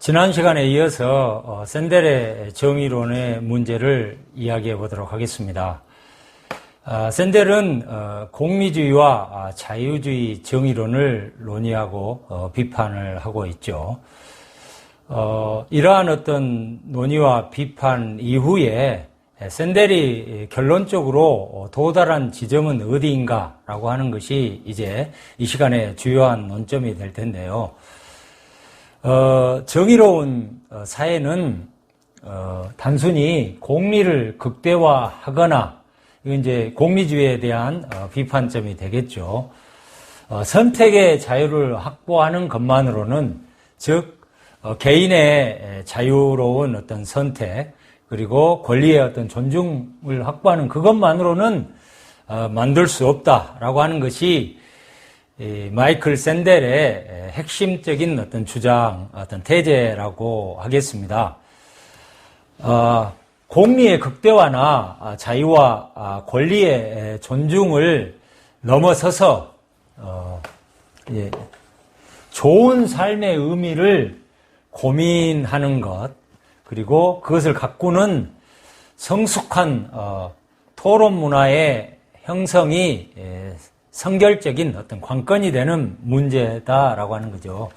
지난 시간에 이어서 샌델의 정의론의 문제를 이야기해 보도록 하겠습니다. 샌델은 공리주의와 자유주의 정의론을 논의하고 비판을 하고 있죠. 이러한 어떤 논의와 비판 이후에 샌델이 결론적으로 도달한 지점은 어디인가라고 하는 것이 이제 이 시간에 주요한 논점이 될 텐데요. 정의로운 사회는 단순히 공리를 극대화하거나 이건 이제 공리주의에 대한 비판점이 되겠죠. 선택의 자유를 확보하는 것만으로는 즉 개인의 자유로운 어떤 선택 그리고 권리의 어떤 존중을 확보하는 그것만으로는 만들 수 없다라고 하는 것이 마이클 샌델의 핵심적인 어떤 주장, 어떤 태제라고 하겠습니다. 공리의 극대화나 자유와 권리의 존중을 넘어서서 좋은 삶의 의미를 고민하는 것, 그리고 그것을 가꾸는 성숙한 토론 문화의 형성이 선결적인 어떤 관건이 되는 문제다라고 하는 거죠.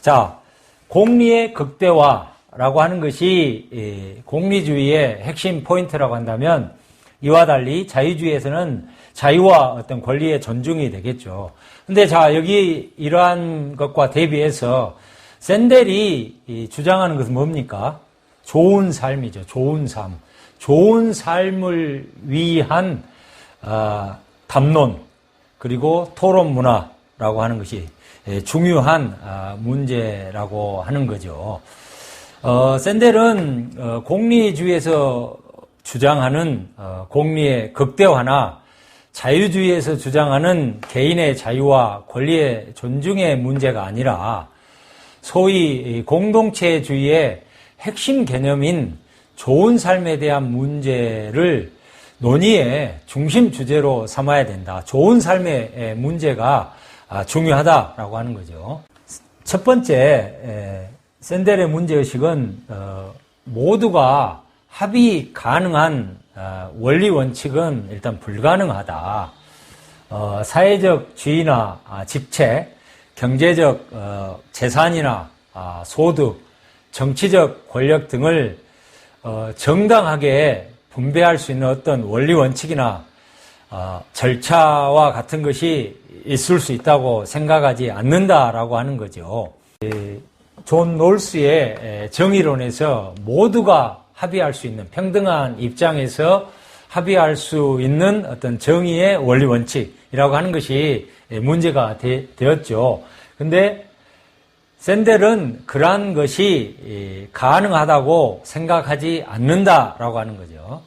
자, 공리의 극대화라고 하는 것이 공리주의의 핵심 포인트라고 한다면 이와 달리 자유주의에서는 자유와 어떤 권리의 존중이 되겠죠. 근데 자, 여기 이러한 것과 대비해서 샌델이 주장하는 것은 뭡니까? 좋은 삶이죠. 좋은 삶. 좋은 삶을 위한 담론 그리고 토론 문화라고 하는 것이 중요한 문제라고 하는 거죠. 샌델은 공리주의에서 주장하는 공리의 극대화나 자유주의에서 주장하는 개인의 자유와 권리의 존중의 문제가 아니라 소위 공동체주의의 핵심 개념인 좋은 삶에 대한 문제를 논의의 중심 주제로 삼아야 된다. 좋은 삶의 문제가 중요하다라고 하는 거죠. 첫 번째, 샌델의 문제의식은 모두가 합의 가능한 원리 원칙은 일단 불가능하다. 사회적 지위나 직책, 경제적 재산이나 소득, 정치적 권력 등을 정당하게 분배할 수 있는 어떤 원리 원칙이나 절차와 같은 것이 있을 수 있다고 생각하지 않는다라고 하는 거죠. 존 롤스의 정의론에서 모두가 합의할 수 있는 평등한 입장에서 합의할 수 있는 어떤 정의의 원리 원칙이라고 하는 것이 문제가 되었죠. 근데 샌델은 그러한 것이 가능하다고 생각하지 않는다라고 하는 거죠.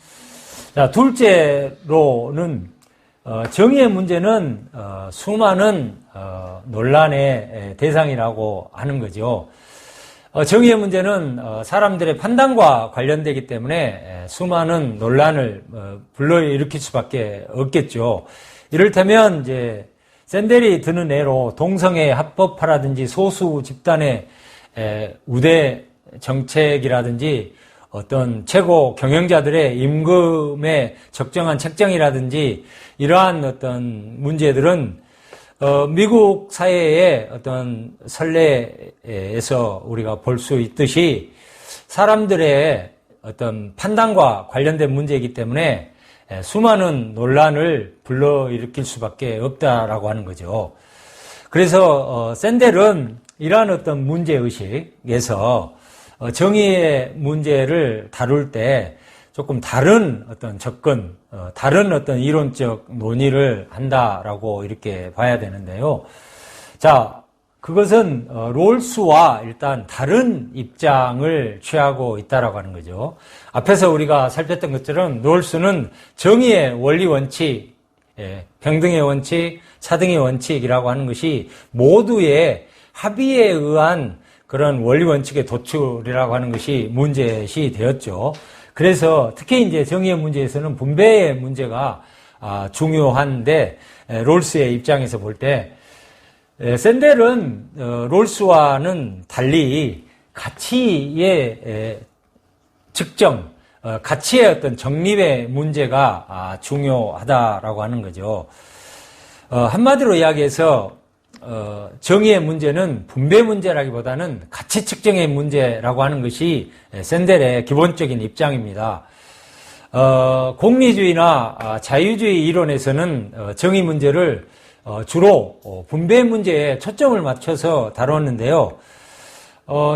자, 둘째로는 정의의 문제는 수많은 논란의 대상이라고 하는 거죠. 정의의 문제는 사람들의 판단과 관련되기 때문에 수많은 논란을 불러일으킬 수밖에 없겠죠. 이를테면 이제 샌델이 드는 예로 동성애 합법화라든지 소수 집단의 우대 정책이라든지 어떤 최고 경영자들의 임금의 적정한 책정이라든지 이러한 어떤 문제들은 미국 사회의 어떤 선례에서 우리가 볼 수 있듯이 사람들의 어떤 판단과 관련된 문제이기 때문에 수많은 논란을 불러일으킬 수밖에 없다라고 하는 거죠. 그래서 샌델은 이러한 어떤 문제의식에서 정의의 문제를 다룰 때 조금 다른 어떤 접근, 다른 어떤 이론적 논의를 한다라고 이렇게 봐야 되는데요. 자, 그것은 롤스와 일단 다른 입장을 취하고 있다라고 하는 거죠. 앞에서 우리가 살폈던 것처럼 롤스는 정의의 원리 원칙, 평등의 원칙, 차등의 원칙이라고 하는 것이 모두의 합의에 의한 그런 원리 원칙의 도출이라고 하는 것이 문제시 되었죠. 그래서 특히 이제 정의의 문제에서는 분배의 문제가 중요한데 롤스의 입장에서 볼 때 샌델은 롤스와는 달리 가치의 측정, 가치의 어떤 정립의 문제가 중요하다라고 하는 거죠. 한마디로 이야기해서 정의의 문제는 분배 문제라기보다는 가치 측정의 문제라고 하는 것이 샌델의 기본적인 입장입니다. 공리주의나 자유주의 이론에서는 정의 문제를 주로 분배 문제에 초점을 맞춰서 다뤘는데요.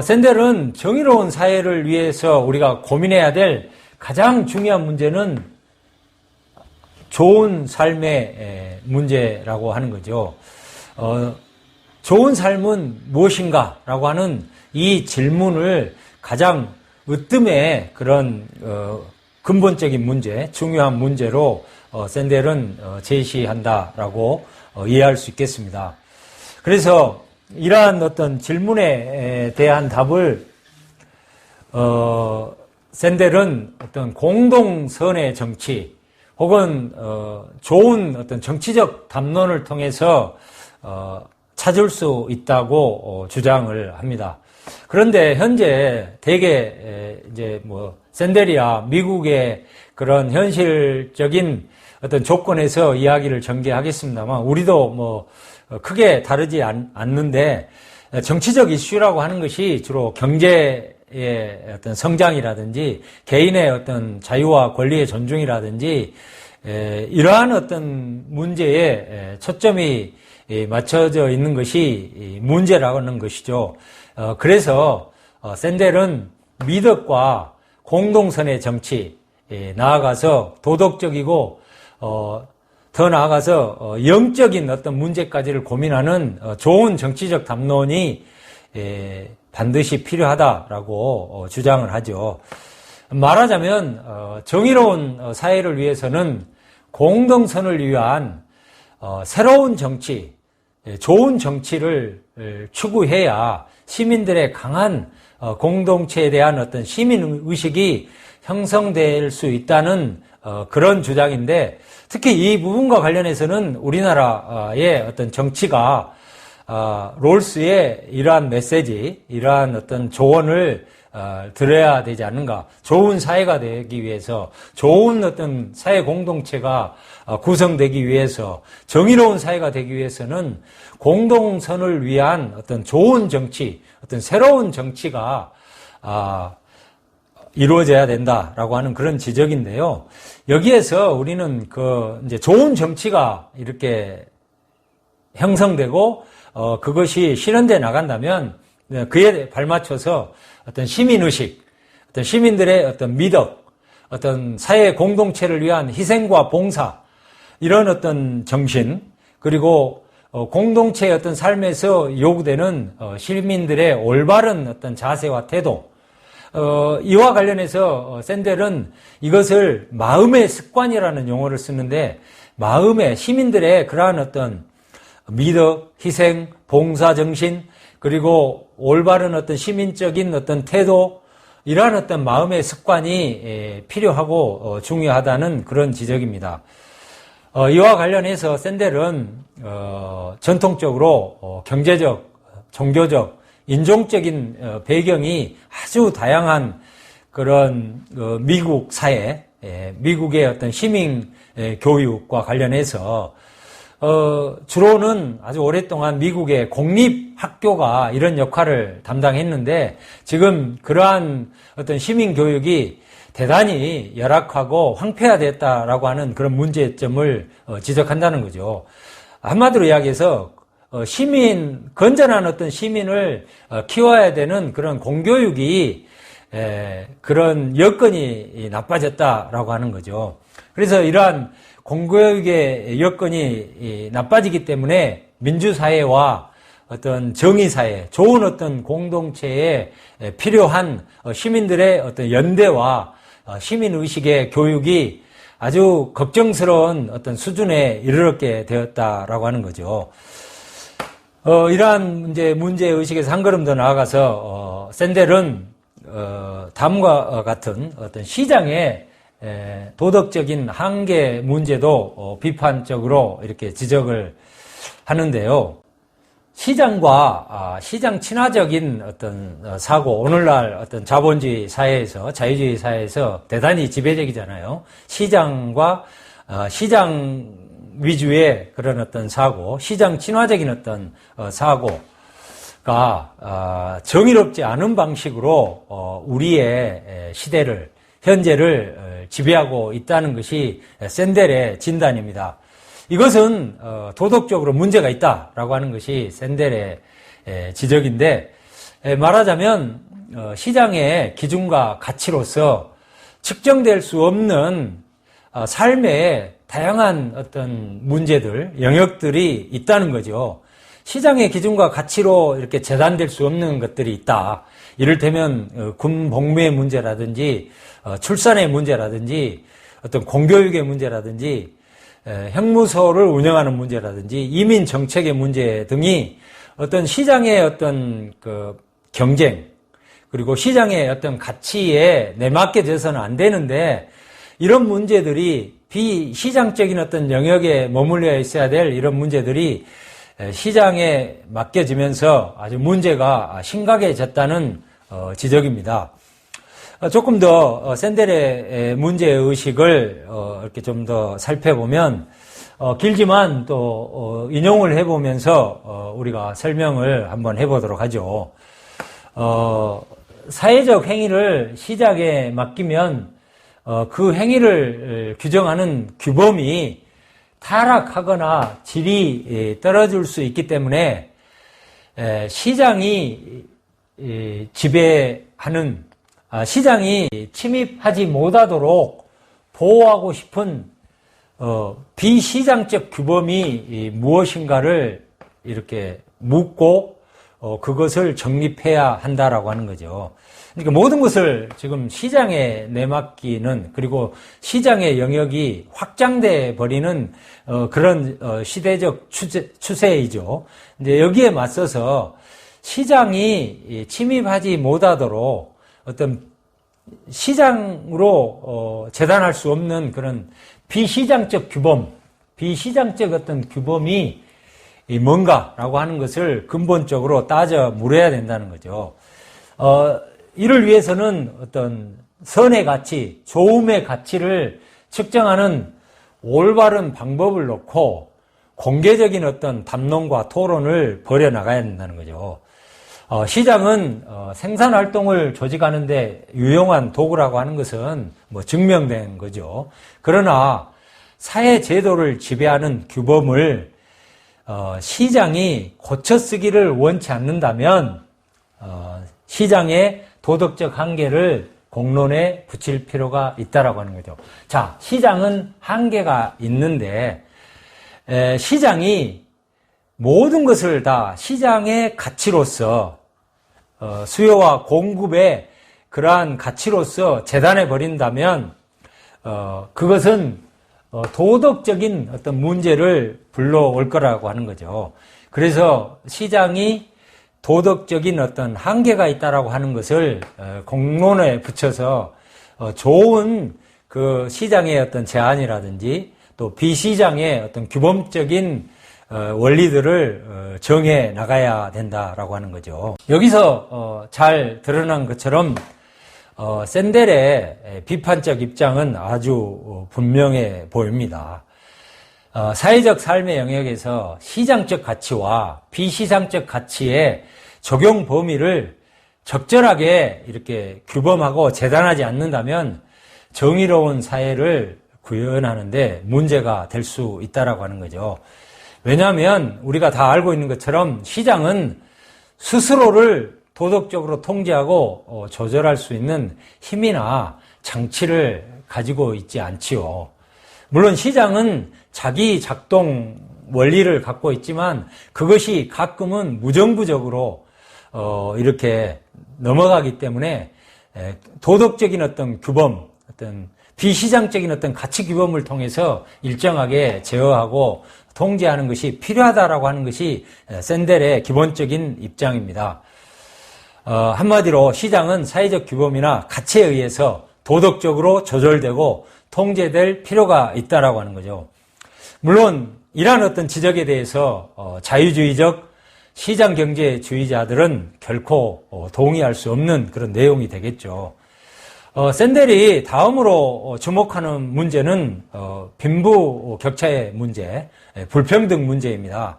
샌델은 정의로운 사회를 위해서 우리가 고민해야 될 가장 중요한 문제는 좋은 삶의 문제라고 하는 거죠. 좋은 삶은 무엇인가? 라고 하는 이 질문을 가장 으뜸의 그런 근본적인 문제, 중요한 문제로 샌델은 제시한다라고 이해할 수 있겠습니다. 그래서 이러한 어떤 질문에 대한 답을 샌델은 어떤 공동선의 정치 혹은 좋은 어떤 정치적 담론을 통해서 찾을 수 있다고 주장을 합니다. 그런데 현재 대개 이제 샌델이야 미국의 그런 현실적인 어떤 조건에서 이야기를 전개하겠습니다만 우리도 크게 다르지 않는데 정치적 이슈라고 하는 것이 주로 경제의 어떤 성장이라든지 개인의 어떤 자유와 권리의 존중이라든지 이러한 어떤 문제에 초점이 맞춰져 있는 것이 문제라고 하는 것이죠. 그래서 샌델은 미덕과 공동선의 정치, 나아가서 도덕적이고 더 나아가서 영적인 어떤 문제까지를 고민하는 좋은 정치적 담론이 반드시 필요하다라고 주장을 하죠. 말하자면 정의로운 사회를 위해서는 공동선을 위한 새로운 정치, 좋은 정치를 추구해야 시민들의 강한 공동체에 대한 어떤 시민의식이 형성될 수 있다는 그런 주장인데 특히 이 부분과 관련해서는 우리나라의 어떤 정치가 롤스의 이러한 메시지, 이러한 어떤 조언을 들어야 되지 않는가. 좋은 사회가 되기 위해서, 좋은 어떤 사회 공동체가 구성되기 위해서, 정의로운 사회가 되기 위해서는 공동선을 위한 어떤 좋은 정치, 어떤 새로운 정치가 이루어져야 된다라고 하는 그런 지적인데요. 여기에서 우리는 이제 좋은 정치가 이렇게 형성되고, 그것이 실현돼 나간다면, 그에 발맞춰서 어떤 시민의식, 어떤 시민들의 어떤 미덕, 어떤 사회 공동체를 위한 희생과 봉사, 이런 어떤 정신, 그리고 공동체의 어떤 삶에서 요구되는 시민들의 올바른 어떤 자세와 태도, 이와 관련해서 샌델은 이것을 마음의 습관이라는 용어를 쓰는데 마음의 시민들의 그러한 어떤 미덕, 희생, 봉사 정신 그리고 올바른 어떤 시민적인 어떤 태도 이러한 어떤 마음의 습관이 필요하고 중요하다는 그런 지적입니다. 이와 관련해서 샌델은 전통적으로 경제적, 종교적, 인종적인 배경이 아주 다양한 그런 미국 사회, 미국의 어떤 시민 교육과 관련해서 주로는 아주 오랫동안 미국의 공립학교가 이런 역할을 담당했는데 지금 그러한 어떤 시민 교육이 대단히 열악하고 황폐화됐다라고 하는 그런 문제점을 지적한다는 거죠. 한마디로 이야기해서 건전한 어떤 시민을 키워야 되는 그런 공교육이 그런 여건이 나빠졌다라고 하는 거죠. 그래서 이러한 공교육의 여건이 나빠지기 때문에 민주사회와 어떤 정의사회, 좋은 어떤 공동체에 필요한 시민들의 어떤 연대와 시민의식의 교육이 아주 걱정스러운 어떤 수준에 이르게 되었다라고 하는 거죠. 이러한 이제 문제의식에서 한 걸음 더 나아가서, 샌델은, 다음과 같은 어떤 시장의 도덕적인 한계 문제도 비판적으로 이렇게 지적을 하는데요. 시장과 시장 친화적인 어떤 사고, 오늘날 어떤 자본주의 사회에서, 자유주의 사회에서 대단히 지배적이잖아요. 시장과 시장 위주의 그런 어떤 사고, 시장 친화적인 어떤 사고가 정의롭지 않은 방식으로 우리의 시대를, 현재를 지배하고 있다는 것이 샌델의 진단입니다. 이것은 도덕적으로 문제가 있다라고 하는 것이 샌델의 지적인데, 말하자면 시장의 기준과 가치로서 측정될 수 없는 삶의 다양한 어떤 문제들, 영역들이 있다는 거죠. 시장의 기준과 가치로 이렇게 재단될 수 없는 것들이 있다. 이를테면 군 복무의 문제라든지 출산의 문제라든지 어떤 공교육의 문제라든지 형무소를 운영하는 문제라든지 이민 정책의 문제 등이 어떤 시장의 어떤 그 경쟁 그리고 시장의 어떤 가치에 내맡겨져서는 안 되는데, 이런 문제들이 비시장적인 어떤 영역에 머물러 있어야 될 이런 문제들이 시장에 맡겨지면서 아주 문제가 심각해졌다는 지적입니다. 조금 더 샌델의 문제의식을 이렇게 좀 더 살펴보면, 길지만 또 인용을 해보면서 우리가 설명을 한번 해보도록 하죠. 사회적 행위를 시장에 맡기면 그 행위를 규정하는 규범이 타락하거나 질이 떨어질 수 있기 때문에 시장이 지배하는, 시장이 침입하지 못하도록 보호하고 싶은 비시장적 규범이 무엇인가를 이렇게 묻고 그것을 정립해야 한다라고 하는 거죠. 그러니까 모든 것을 지금 시장에 내맡기는, 그리고 시장의 영역이 확장돼 버리는 그런 시대적 추세이죠. 이제 여기에 맞서서 시장이 침입하지 못하도록 어떤 시장으로 재단할 수 없는 그런 비시장적 규범, 비시장적 어떤 규범이 뭔가라고 하는 것을 근본적으로 따져 물어야 된다는 거죠. 이를 위해서는 어떤 선의 가치, 좋음의 가치를 측정하는 올바른 방법을 놓고 공개적인 어떤 담론과 토론을 벌여나가야 된다는 거죠. 시장은 생산활동을 조직하는데 유용한 도구라고 하는 것은 뭐 증명된 거죠. 그러나 사회제도를 지배하는 규범을 시장이 고쳐 쓰기를 원치 않는다면 시장의 도덕적 한계를 공론에 붙일 필요가 있다라고 하는 거죠. 자, 시장은 한계가 있는데 시장이 모든 것을 다 시장의 가치로서 수요와 공급의 그러한 가치로서 재단해 버린다면 그것은 도덕적인 어떤 문제를 불러올 거라고 하는 거죠. 그래서 시장이 도덕적인 어떤 한계가 있다라고 하는 것을 공론에 붙여서 좋은 그 시장의 어떤 제안이라든지 또 비시장의 어떤 규범적인 원리들을 정해 나가야 된다라고 하는 거죠. 여기서 잘 드러난 것처럼 샌델의 비판적 입장은 아주 분명해 보입니다. 사회적 삶의 영역에서 시장적 가치와 비시장적 가치의 적용 범위를 적절하게 이렇게 규범하고 재단하지 않는다면 정의로운 사회를 구현하는데 문제가 될 수 있다라고 하는 거죠. 왜냐하면 우리가 다 알고 있는 것처럼 시장은 스스로를 도덕적으로 통제하고 조절할 수 있는 힘이나 장치를 가지고 있지 않지요. 물론 시장은 자기 작동 원리를 갖고 있지만 그것이 가끔은 무정부적으로 이렇게 넘어가기 때문에 도덕적인 어떤 규범, 어떤 비시장적인 어떤 가치 규범을 통해서 일정하게 제어하고 통제하는 것이 필요하다라고 하는 것이 샌델의 기본적인 입장입니다. 한마디로 시장은 사회적 규범이나 가치에 의해서 도덕적으로 조절되고 통제될 필요가 있다라고 하는 거죠. 물론 이러한 어떤 지적에 대해서 자유주의적 시장경제주의자들은 결코 동의할 수 없는 그런 내용이 되겠죠. 샌델이 다음으로 주목하는 문제는 빈부격차의 문제, 불평등 문제입니다.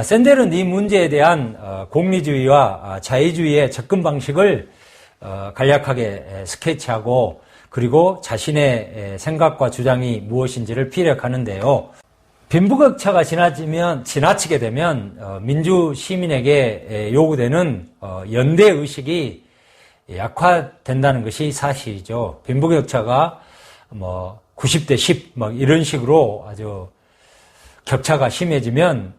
샌델은 이 문제에 대한 공리주의와 자유주의의 접근 방식을 간략하게 스케치하고 그리고 자신의 생각과 주장이 무엇인지를 피력하는데요. 빈부격차가 지나치게 되면 민주 시민에게 요구되는 연대의식이 약화된다는 것이 사실이죠. 빈부격차가 90대 10 이런 식으로 아주 격차가 심해지면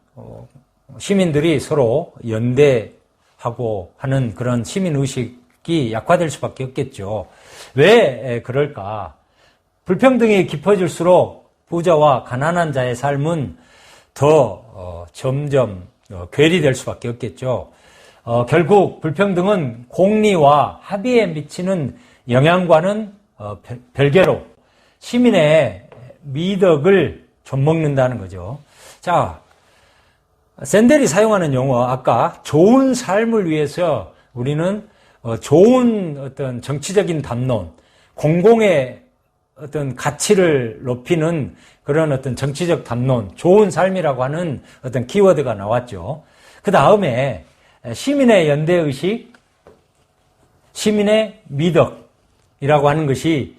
시민들이 서로 연대하고 하는 그런 시민의식이 약화될 수밖에 없겠죠. 왜 그럴까? 불평등이 깊어질수록 부자와 가난한 자의 삶은 더 점점 괴리될 수밖에 없겠죠. 결국 불평등은 공리와 합의에 미치는 영향과는 별개로 시민의 미덕을 좀먹는다는 거죠. 자, 샌델이 사용하는 용어, 아까 좋은 삶을 위해서 우리는 좋은 어떤 정치적인 담론, 공공의 어떤 가치를 높이는 그런 어떤 정치적 담론, 좋은 삶이라고 하는 어떤 키워드가 나왔죠. 그 다음에 시민의 연대의식, 시민의 미덕이라고 하는 것이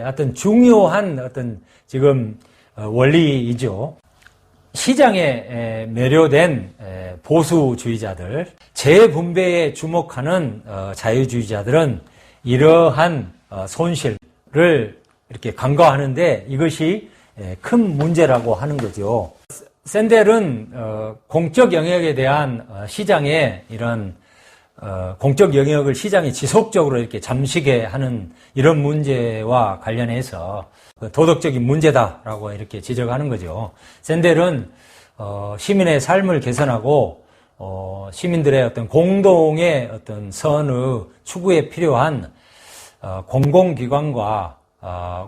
어떤 중요한 어떤 지금 원리이죠. 시장에 매료된 보수주의자들, 재분배에 주목하는 자유주의자들은 이러한 손실을 이렇게 간과하는데 이것이 큰 문제라고 하는 거죠. 샌델은 공적 영역에 대한 시장의 이런 공적 영역을 시장이 지속적으로 이렇게 잠식해 하는 이런 문제와 관련해서 도덕적인 문제다라고 이렇게 지적하는 거죠. 샌델은 시민의 삶을 개선하고 시민들의 어떤 공동의 어떤 선의 추구에 필요한 공공기관과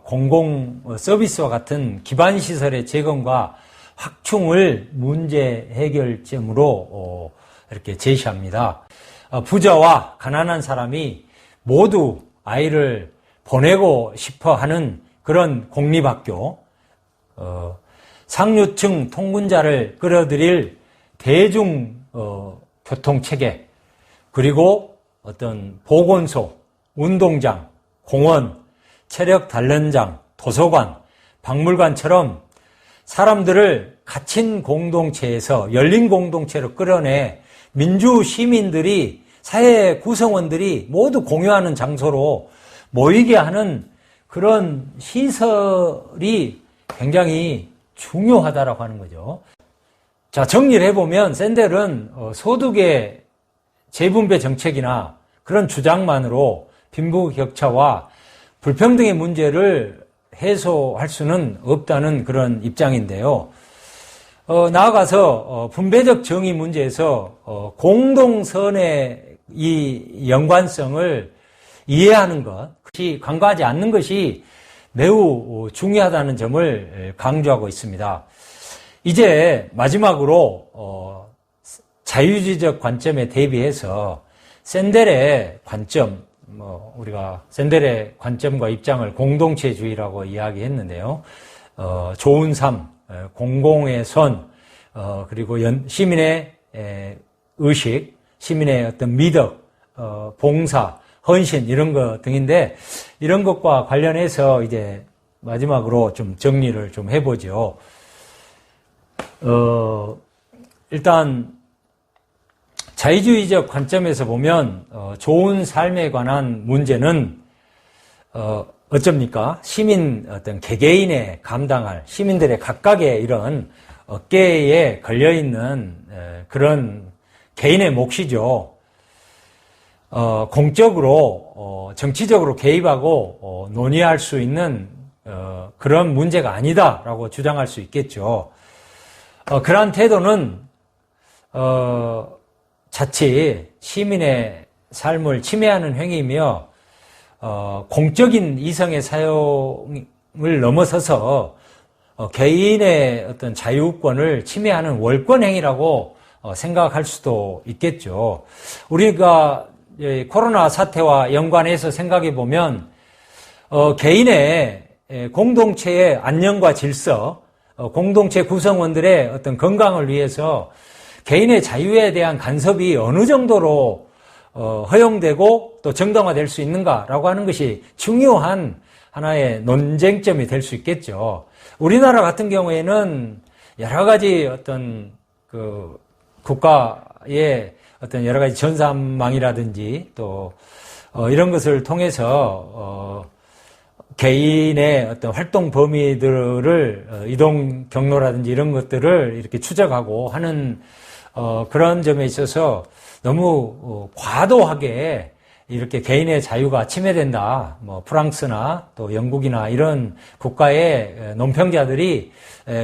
공공 서비스와 같은 기반 시설의 재건과 확충을 문제 해결점으로 이렇게 제시합니다. 부자와 가난한 사람이 모두 아이를 보내고 싶어 하는 그런 공립학교, 상류층 통근자를 끌어들일 대중 교통체계, 그리고 어떤 보건소, 운동장, 공원, 체력 단련장, 도서관, 박물관처럼 사람들을 갇힌 공동체에서 열린 공동체로 끌어내 민주 시민들이, 사회 구성원들이 모두 공유하는 장소로 모이게 하는 그런 시설이 굉장히 중요하다라고 하는 거죠. 자, 정리를 해보면 샌델은 소득의 재분배 정책이나 그런 주장만으로 빈부격차와 불평등의 문제를 해소할 수는 없다는 그런 입장인데요. 나아가서 분배적 정의 문제에서 공동선의 이 연관성을 이해하는 것이 간과하지 않는 것이 매우 중요하다는 점을 강조하고 있습니다. 이제 마지막으로 자유주의적 관점에 대비해서 샌델의 관점, 우리가 샌델의 관점과 입장을 공동체주의라고 이야기했는데요. 좋은 삶, 공공의 선, 그리고 시민의 의식, 시민의 어떤 미덕, 봉사, 헌신 이런 것 등인데 이런 것과 관련해서 이제 마지막으로 좀 정리를 좀 해보죠. 일단 자유주의적 관점에서 보면 좋은 삶에 관한 문제는 어쩝니까? 시민 어떤 개개인의 감당할 시민들의 각각의 이런 어깨에 걸려있는 그런 개인의 몫이죠. 공적으로 정치적으로 개입하고 논의할 수 있는 그런 문제가 아니다라고 주장할 수 있겠죠. 그러한 태도는 자칫 시민의 삶을 침해하는 행위이며 공적인 이성의 사용을 넘어서서 개인의 어떤 자유권을 침해하는 월권 행위라고 생각할 수도 있겠죠. 우리가 코로나 사태와 연관해서 생각해 보면 개인의 공동체의 안녕과 질서, 공동체 구성원들의 어떤 건강을 위해서 개인의 자유에 대한 간섭이 어느 정도로 허용되고 또 정당화될 수 있는가라고 하는 것이 중요한 하나의 논쟁점이 될 수 있겠죠. 우리나라 같은 경우에는 여러 가지 어떤 그 국가의 어떤 여러 가지 전산망이라든지 또 이런 것을 통해서 개인의 어떤 활동 범위들을 이동 경로라든지 이런 것들을 이렇게 추적하고 하는 그런 점에 있어서 너무 과도하게 이렇게 개인의 자유가 침해된다. 뭐 프랑스나 또 영국이나 이런 국가의 논평자들이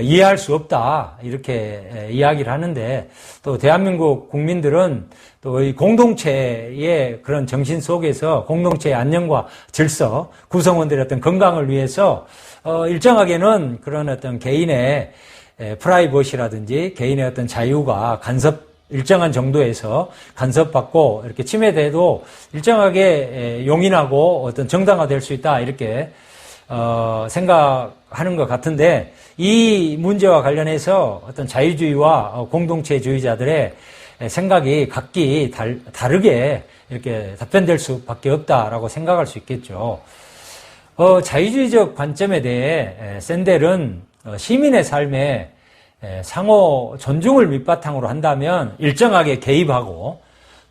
이해할 수 없다. 이렇게 이야기를 하는데 또 대한민국 국민들은 또 이 공동체의 그런 정신 속에서 공동체의 안녕과 질서, 구성원들의 어떤 건강을 위해서 일정하게는 그런 어떤 개인의 프라이버시라든지 개인의 어떤 자유가 일정한 정도에서 간섭받고 이렇게 침해돼도 일정하게 용인하고 어떤 정당화될 수 있다 이렇게 생각하는 것 같은데 이 문제와 관련해서 어떤 자유주의와 공동체주의자들의 생각이 각기 다르게 이렇게 답변될 수밖에 없다라고 생각할 수 있겠죠. 자유주의적 관점에 대해 샌델은 시민의 삶에 상호 존중을 밑바탕으로 한다면 일정하게 개입하고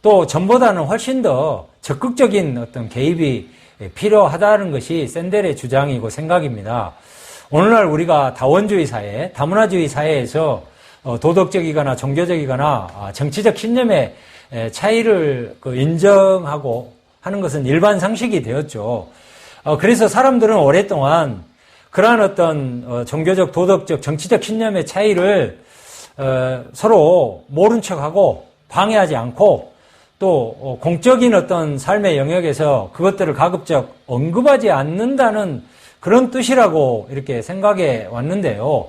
또 전보다는 훨씬 더 적극적인 어떤 개입이 필요하다는 것이 샌델의 주장이고 생각입니다. 오늘날 우리가 다원주의 사회, 다문화주의 사회에서 도덕적이거나 종교적이거나 정치적 신념의 차이를 인정하고 하는 것은 일반 상식이 되었죠. 그래서 사람들은 오랫동안 그러한 어떤 종교적, 도덕적, 정치적 신념의 차이를 서로 모른 척하고 방해하지 않고 또 공적인 어떤 삶의 영역에서 그것들을 가급적 언급하지 않는다는 그런 뜻이라고 이렇게 생각해 왔는데요.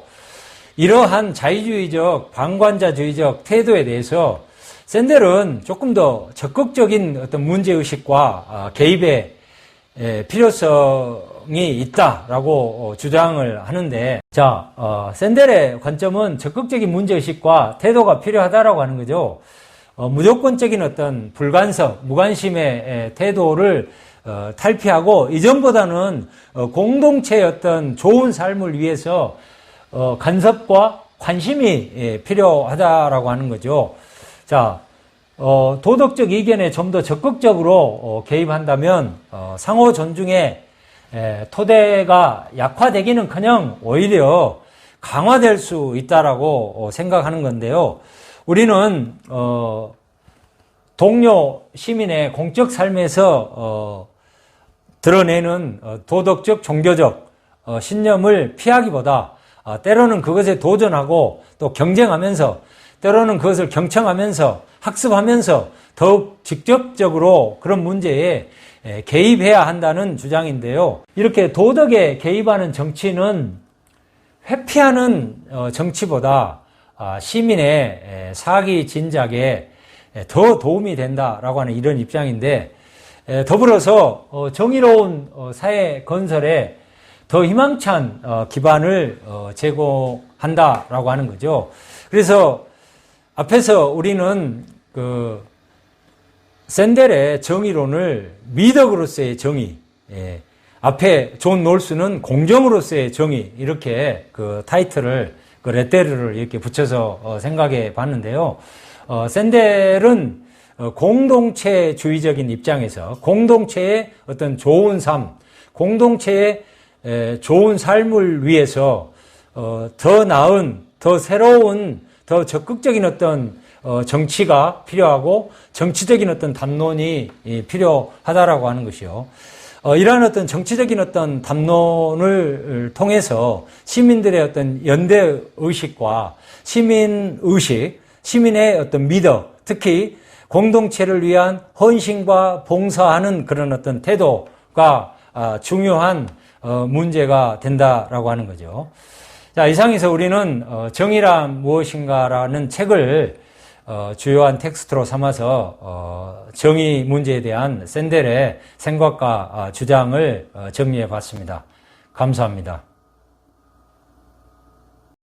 이러한 자유주의적, 방관자주의적 태도에 대해서 샌델은 조금 더 적극적인 어떤 문제의식과 개입의 필요성이 있다라고 주장을 하는데, 샌델의 관점은 적극적인 문제의식과 태도가 필요하다라고 하는 거죠. 무조건적인 어떤 불간섭, 무관심의 태도를 탈피하고 이전보다는 공동체의 어떤 좋은 삶을 위해서 간섭과 관심이 필요하다라고 하는 거죠. 도덕적 이견에 좀 더 적극적으로 개입한다면 상호 존중의 토대가 약화되기는커녕 오히려 강화될 수 있다라고 생각하는 건데요. 우리는 동료 시민의 공적 삶에서 드러내는 도덕적, 종교적 신념을 피하기보다 때로는 그것에 도전하고 또 경쟁하면서 때로는 그것을 경청하면서 학습하면서 더욱 직접적으로 그런 문제에 개입해야 한다는 주장인데요. 이렇게 도덕에 개입하는 정치는 회피하는 정치보다 시민의 사기 진작에 더 도움이 된다라고 하는 이런 입장인데, 더불어서 정의로운 사회 건설에 더 희망찬 기반을 제공한다라고 하는 거죠. 그래서 앞에서 우리는 샌델의 정의론을 미덕으로서의 정의, 앞에 존 롤스는 공정으로서의 정의, 이렇게 타이틀을 레테르를 이렇게 붙여서 생각해 봤는데요. 샌델은 공동체주의적인 입장에서 공동체의 어떤 좋은 삶, 공동체의 좋은 삶을 위해서 더 나은, 더 새로운, 더 적극적인 어떤 정치가 필요하고 정치적인 어떤 담론이 필요하다라고 하는 것이요. 이러한 어떤 정치적인 어떤 담론을 통해서 시민들의 어떤 연대 의식과 시민 의식, 시민의 어떤 미덕, 특히 공동체를 위한 헌신과 봉사하는 그런 어떤 태도가 중요한 문제가 된다라고 하는 거죠. 자, 이상에서 우리는 정의란 무엇인가라는 책을 주요한 텍스트로 삼아서 정의 문제에 대한 샌델의 생각과 주장을 정리해 봤습니다. 감사합니다.